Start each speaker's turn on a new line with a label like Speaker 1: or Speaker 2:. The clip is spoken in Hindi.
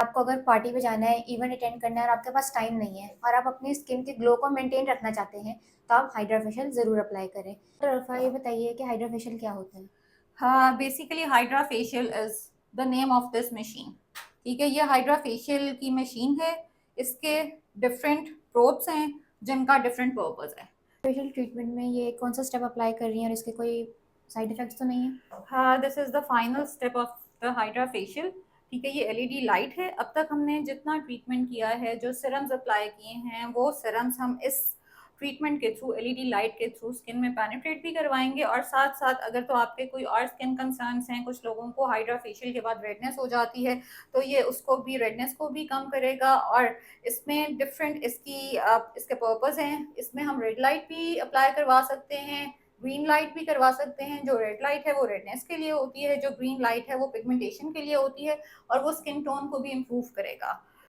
Speaker 1: आपको अगर पार्टी पे जाना है, इवेंट अटेंड करना है और आपके पास टाइम नहीं है और आप अपनी स्किन के ग्लो को मेंटेन रखना चाहते हैं, तो आप हाइड्रा फेशियल ज़रूर अप्लाई करें। तो अरफा ये बताइए कि हाइड्रा फेशियल क्या होता है?
Speaker 2: हाँ, basically hydra facial is the name of this machine. ठीक है, ये हाइड्रा फेशियल की मशीन है। इसके डिफरेंट प्रोब्स हैं जिनका डिफरेंट पर्पस है।
Speaker 1: फेशियल ट्रीटमेंट में ये कौन सा स्टेप अप्लाई कर रही हैं और इसके कोई साइड इफेक्ट्स तो नहीं है?
Speaker 2: हाँ, this is the final step of the hydra facial. ठीक है, ये एलईडी लाइट है। अब तक हमने जितना ट्रीटमेंट किया है, जो सिरम्स अप्लाई किए हैं, वो सिरम्स हम इस ट्रीटमेंट के थ्रू, एलईडी लाइट के थ्रू स्किन में पेनिट्रेट भी करवाएंगे। और साथ साथ अगर तो आपके कोई और स्किन कंसर्न्स हैं, कुछ लोगों को हाइड्रा फेशियल के बाद रेडनेस हो जाती है, तो ये उसको भी, रेडनेस को भी कम करेगा। और इसमें डिफरेंट इसके पर्पस हैं। इसमें हम रेड लाइट भी अप्लाई करवा सकते हैं, ग्रीन लाइट भी करवा सकते हैं। जो रेड लाइट है वो रेडनेस के लिए होती है, जो ग्रीन लाइट है वो पिगमेंटेशन के लिए होती है, और वो स्किन टोन को भी इम्प्रूव करेगा।